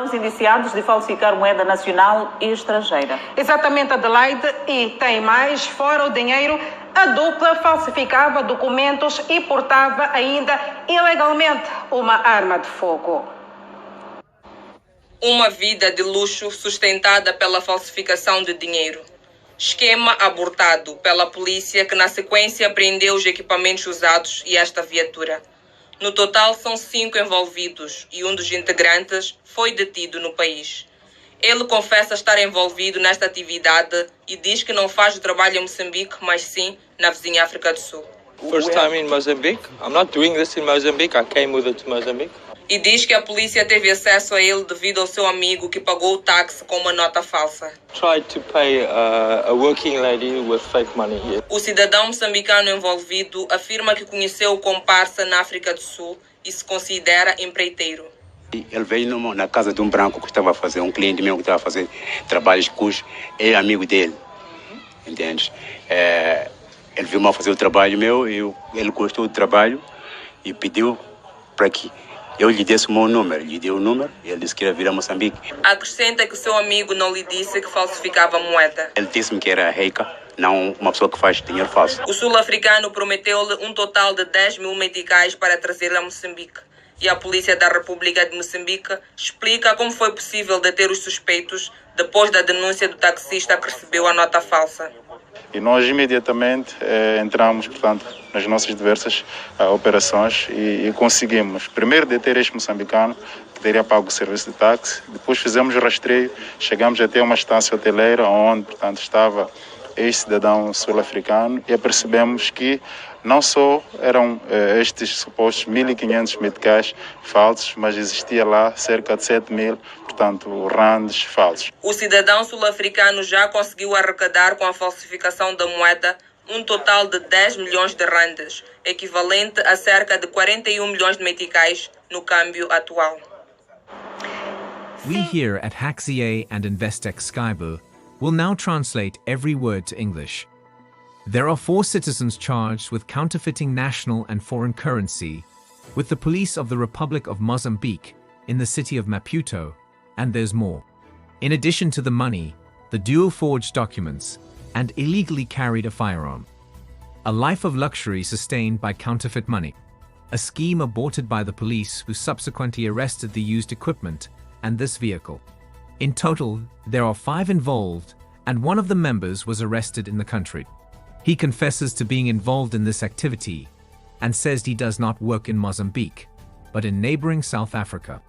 Os indiciados de falsificar moeda nacional e estrangeira. Exatamente, Adelaide, e tem mais. Fora o dinheiro, a dupla falsificava documentos e portava ainda ilegalmente uma arma de fogo. Uma vida de luxo sustentada pela falsificação de dinheiro. Esquema abortado pela polícia que na sequência apreendeu os equipamentos usados e esta viatura. No total são 5 envolvidos e um dos integrantes foi detido no país. Ele confessa estar envolvido nesta atividade e diz que não faz o trabalho em Moçambique, mas sim na vizinha África do Sul. First time in Mozambique. I'm not doing this in Mozambique. I came with it to Mozambique. E diz que a polícia teve acesso a ele devido ao seu amigo que pagou o táxi com uma nota falsa. Tried to pay a working lady with fake money here. O cidadão moçambicano envolvido afirma que conheceu o comparsa na África do Sul e se considera empreiteiro. Ele veio na casa de um branco que estava a fazer, um cliente meu que estava a fazer trabalhos cujos é amigo dele, entende? Ele viu-me a fazer o trabalho meu, ele gostou do trabalho e pediu para que eu lhe desse o meu número. Lhe deu o número e ele disse que ia vir a Moçambique. Acrescenta que o seu amigo não lhe disse que falsificava moeda. Ele disse-me que era reica, não uma pessoa que faz dinheiro falso. O sul-africano prometeu-lhe um total de 10 mil meticais para trazê-lo a Moçambique. E a polícia da República de Moçambique explica como foi possível deter os suspeitos depois da denúncia do taxista que recebeu a nota falsa. E nós imediatamente entramos, portanto, nas nossas diversas operações e conseguimos primeiro deter este moçambicano que teria pago o serviço de táxi, depois fizemos o rastreio, chegamos até uma estância hoteleira onde, portanto, estava este cidadão sul-africano e apercebemos que não só eram estes supostos 1.500 meticais falsos, mas existia lá cerca de 7.000, portanto, randes falsos. O cidadão sul-africano já conseguiu arrecadar com a falsificação da moeda um total de 10 milhões de randes, equivalente a cerca de 41 milhões de meticais no câmbio atual. We here at HackZA and Investec Skybo will now translate every word to English. There are 4 citizens charged with counterfeiting national and foreign currency with the police of the Republic of Mozambique in the city of Maputo, and there's more. In addition to the money, the duo forged documents and illegally carried a firearm. A life of luxury sustained by counterfeit money. A scheme aborted by the police who subsequently arrested the used equipment and this vehicle. In total, there are 5 involved, and one of the members was arrested in the country. He confesses to being involved in this activity and says he does not work in Mozambique, but in neighboring South Africa.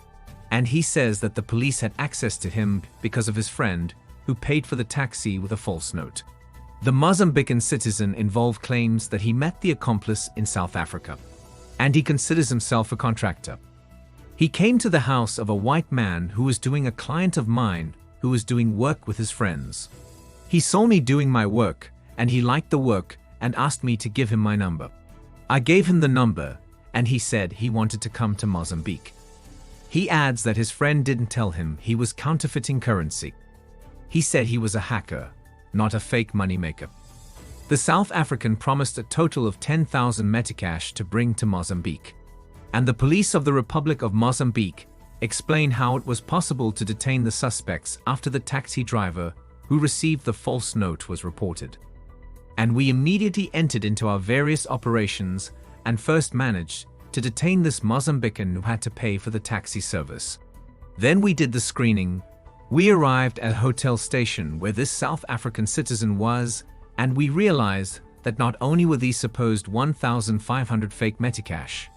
And he says that the police had access to him because of his friend who paid for the taxi with a false note. The Mozambican citizen involved claims that he met the accomplice in South Africa, and he considers himself a contractor. He came to the house of a white man who was doing a client of mine who was doing work with his friends. He saw me doing my work, and he liked the work and asked me to give him my number. I gave him the number, and he said he wanted to come to Mozambique. He adds that his friend didn't tell him he was counterfeiting currency. He said he was a hacker, not a fake moneymaker. The South African promised a total of 10,000 meticash to bring to Mozambique. And the police of the Republic of Mozambique explain how it was possible to detain the suspects after the taxi driver who received the false note was reported. And we immediately entered into our various operations and first managed to detain this Mozambican who had to pay for the taxi service. Then we did the screening. We arrived at a hotel station where this South African citizen was, and we realized that not only were these supposed 1,500 fake meticash,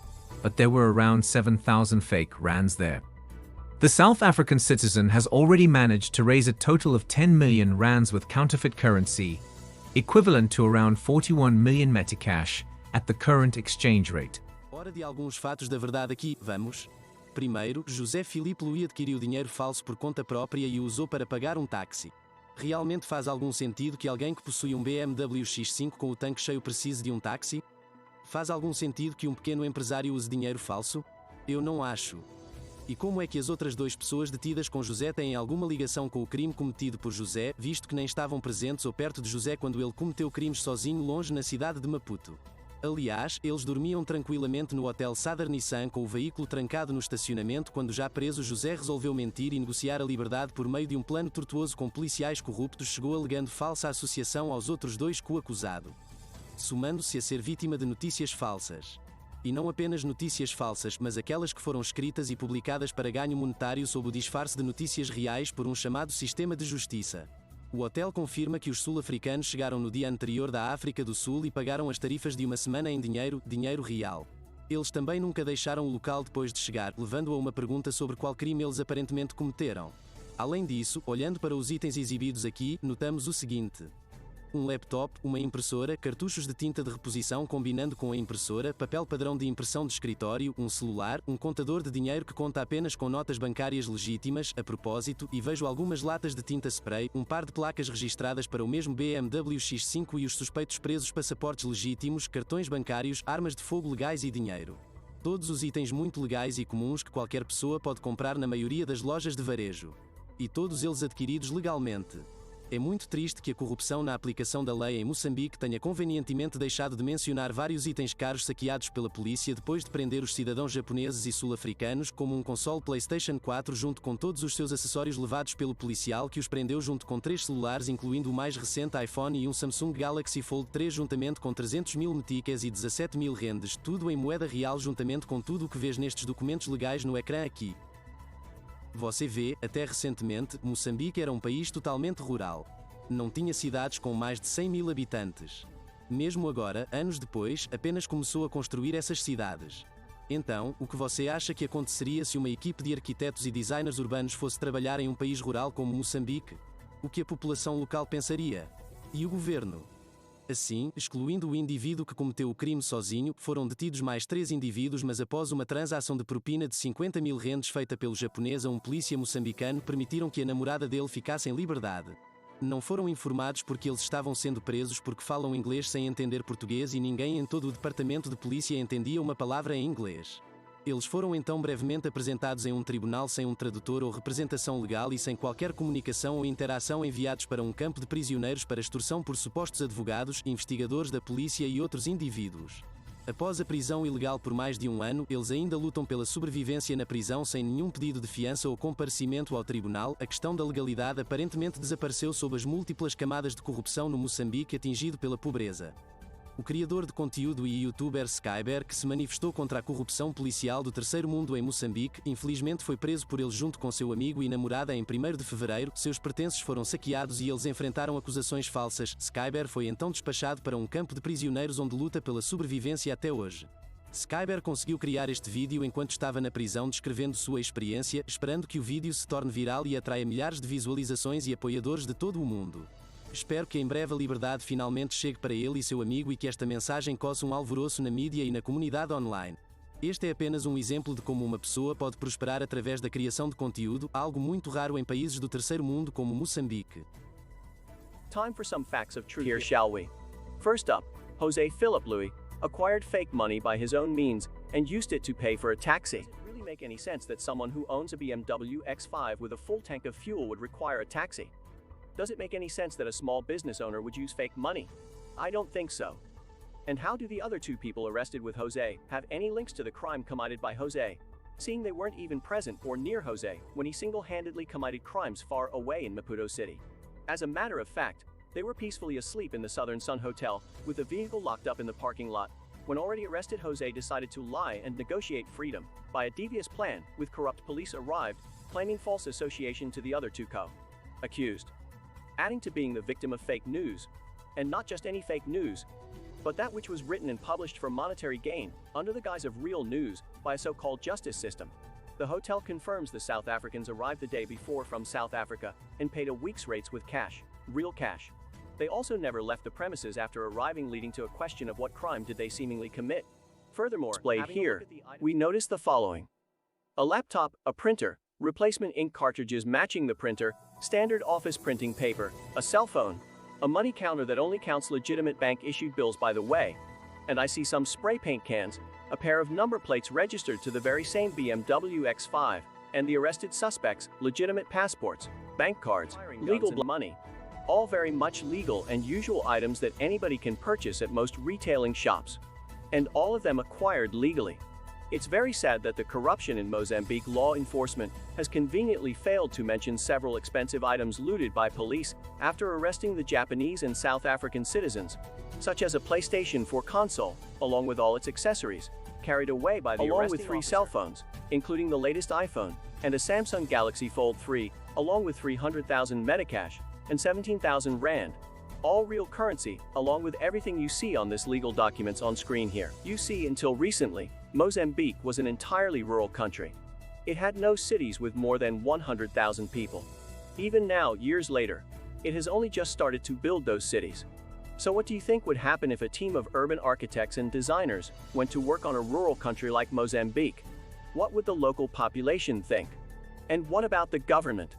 but there were around 7,000 fake rands there. The South African citizen has already managed to raise a total of 10 million rands with counterfeit currency, equivalent to around 41 million meticash at the current exchange rate. Hora de alguns fatos da verdade aqui, vamos. Primeiro, José Filipe Lui adquiriu dinheiro falso por conta própria e o usou para pagar um táxi. Realmente faz algum sentido que alguém que possui um BMW X5 com o tanque cheio precise de um táxi? Faz algum sentido que um pequeno empresário use dinheiro falso? Eu não acho. E como é que as outras 2 pessoas detidas com José têm alguma ligação com o crime cometido por José, visto que nem estavam presentes ou perto de José quando ele cometeu crimes sozinho longe na cidade de Maputo? Aliás, eles dormiam tranquilamente no hotel Sadar Nissan com o veículo trancado no estacionamento quando já preso José resolveu mentir e negociar a liberdade por meio de um plano tortuoso com policiais corruptos, chegou alegando falsa associação aos outros dois co-acusado, somando-se a ser vítima de notícias falsas. E não apenas notícias falsas, mas aquelas que foram escritas e publicadas para ganho monetário sob o disfarce de notícias reais por um chamado sistema de justiça. O hotel confirma que os sul-africanos chegaram no dia anterior da África do Sul e pagaram as tarifas de uma semana em dinheiro real. Eles também nunca deixaram o local depois de chegar, levando a uma pergunta sobre qual crime eles aparentemente cometeram. Além disso, olhando para os itens exibidos aqui, notamos o seguinte: um laptop, uma impressora, cartuchos de tinta de reposição combinando com a impressora, papel padrão de impressão de escritório, um celular, um contador de dinheiro que conta apenas com notas bancárias legítimas, a propósito, e vejo algumas latas de tinta spray, um par de placas registradas para o mesmo BMW X5 e os suspeitos presos, passaportes legítimos, cartões bancários, armas de fogo legais e dinheiro. Todos os itens muito legais e comuns que qualquer pessoa pode comprar na maioria das lojas de varejo. E todos eles adquiridos legalmente. É muito triste que a corrupção na aplicação da lei em Moçambique tenha convenientemente deixado de mencionar vários itens caros saqueados pela polícia depois de prender os cidadãos japoneses e sul-africanos, como um console PlayStation 4 junto com todos os seus acessórios levados pelo policial que os prendeu junto com 3 celulares incluindo o mais recente iPhone e um Samsung Galaxy Fold 3 juntamente com 300 mil meticas e 17 mil rendes, tudo em moeda real juntamente com tudo o que vês nestes documentos legais no ecrã aqui. Você vê, até recentemente, Moçambique era um país totalmente rural. Não tinha cidades com mais de 100 mil habitantes. Mesmo agora, anos depois, apenas começou a construir essas cidades. Então, o que você acha que aconteceria se uma equipe de arquitetos e designers urbanos fosse trabalhar em um país rural como Moçambique? O que a população local pensaria? E o governo? Assim, excluindo o indivíduo que cometeu o crime sozinho, foram detidos mais 3 indivíduos, mas após uma transação de propina de 50 mil rendes feita pelo japonês a um polícia moçambicano, permitiram que a namorada dele ficasse em liberdade. Não foram informados porque eles estavam sendo presos porque falam inglês sem entender português e ninguém em todo o departamento de polícia entendia uma palavra em inglês. Eles foram então brevemente apresentados em um tribunal sem um tradutor ou representação legal e sem qualquer comunicação ou interação, enviados para um campo de prisioneiros para extorsão por supostos advogados, investigadores da polícia e outros indivíduos. Após a prisão ilegal por mais de um ano, eles ainda lutam pela sobrevivência na prisão sem nenhum pedido de fiança ou comparecimento ao tribunal. A questão da legalidade aparentemente desapareceu sob as múltiplas camadas de corrupção no Moçambique atingido pela pobreza. O criador de conteúdo e youtuber Skyber, que se manifestou contra a corrupção policial do terceiro mundo em Moçambique, infelizmente foi preso por eles junto com seu amigo e namorada em 1º de fevereiro, seus pertences foram saqueados e eles enfrentaram acusações falsas. Skyber foi então despachado para um campo de prisioneiros onde luta pela sobrevivência até hoje. Skyber conseguiu criar este vídeo enquanto estava na prisão descrevendo sua experiência, esperando que o vídeo se torne viral e atraia milhares de visualizações e apoiadores de todo o mundo. Espero que em breve a liberdade finalmente chegue para ele e seu amigo e que esta mensagem cause um alvoroço na mídia e na comunidade online. Este é apenas um exemplo de como uma pessoa pode prosperar através da criação de conteúdo, algo muito raro em países do terceiro mundo como Moçambique. Time for some facts of truth here, shall we? First up, Jose Philip Louis acquired fake money by his own means and used it to pay for a taxi. Does it really make any sense that someone who owns a BMW X5 with a full tank of fuel would require a taxi? Does it make any sense that a small business owner would use fake money? I don't think so. And how do the other 2 people arrested with Jose have any links to the crime committed by Jose, seeing they weren't even present or near Jose when he single-handedly committed crimes far away in Maputo City? As a matter of fact, they were peacefully asleep in the Southern Sun Hotel, with the vehicle locked up in the parking lot, when already arrested Jose decided to lie and negotiate freedom, by a devious plan, with corrupt police arrived, claiming false association to the other 2 co-accused. Adding to being the victim of fake news, and not just any fake news, but that which was written and published for monetary gain, under the guise of real news, by a so-called justice system. The hotel confirms the South Africans arrived the day before from South Africa, and paid a week's rates with cash, real cash. They also never left the premises after arriving, leading to a question of what crime did they seemingly commit. Furthermore, displayed here, we notice the following: a laptop, a printer, replacement ink cartridges matching the printer, standard office printing paper, a cell phone, a money counter that only counts legitimate bank-issued bills by the way, and I see some spray paint cans, a pair of number plates registered to the very same BMW X5, and the arrested suspects, legitimate passports, bank cards, legal money. All very much legal and usual items that anybody can purchase at most retailing shops. and all of them acquired legally. It's very sad that the corruption in Mozambique law enforcement has conveniently failed to mention several expensive items looted by police after arresting the Japanese and South African citizens, such as a PlayStation 4 console, along with all its accessories, carried away by the arresting officer. Along with 3 cell phones, including the latest iPhone, and a Samsung Galaxy Fold 3, along with 300,000 Medicash and 17,000 Rand. All real currency, along with everything you see on this legal documents on screen here. You see, until recently, Mozambique was an entirely rural country. It had no cities with more than 100,000 people. Even now, years later, it has only just started to build those cities. So what do you think would happen if a team of urban architects and designers went to work on a rural country like Mozambique? What would the local population think? And what about the government?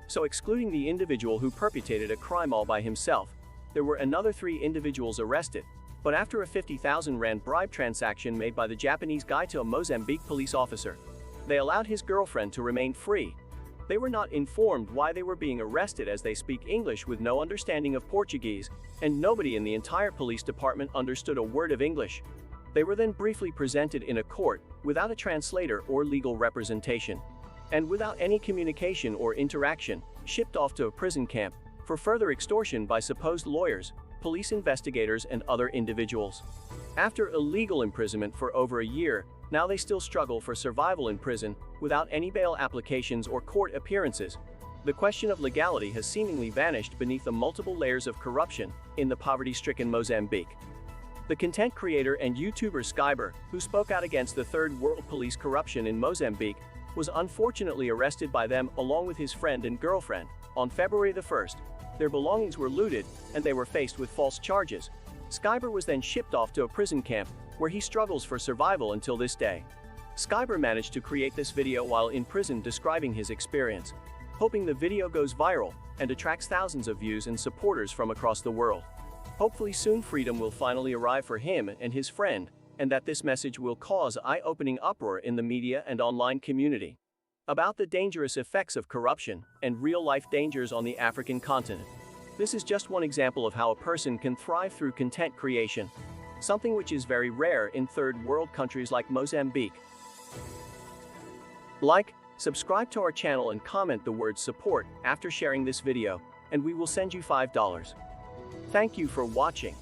So excluding the individual who perpetrated a crime all by himself, there were another 3 individuals arrested, but after a 50,000 Rand bribe transaction made by the Japanese guy to a Mozambique police officer, they allowed his girlfriend to remain free. They were not informed why they were being arrested, as they speak English with no understanding of Portuguese, and nobody in the entire police department understood a word of English. They were then briefly presented in a court, without a translator or legal representation, and without any communication or interaction, shipped off to a prison camp for further extortion by supposed lawyers, police investigators, and other individuals. After illegal imprisonment for over a year, now they still struggle for survival in prison without any bail applications or court appearances. The question of legality has seemingly vanished beneath the multiple layers of corruption in the poverty-stricken Mozambique. The content creator and YouTuber Skyber, who spoke out against the Third World Police corruption in Mozambique, was unfortunately arrested by them along with his friend and girlfriend on February the 1st. Their belongings were looted, and they were faced with false charges. Skyber was then shipped off to a prison camp, where he struggles for survival until this day. Skyber managed to create this video while in prison describing his experience, hoping the video goes viral and attracts thousands of views and supporters from across the world. Hopefully soon freedom will finally arrive for him and his friend, and that this message will cause eye-opening uproar in the media and online community about the dangerous effects of corruption and real-life dangers on the African continent. This is just one example of how a person can thrive through content creation, something which is very rare in third world countries like Mozambique. Like, subscribe to our channel and comment the word support after sharing this video, and we will send you $5. Thank you for watching.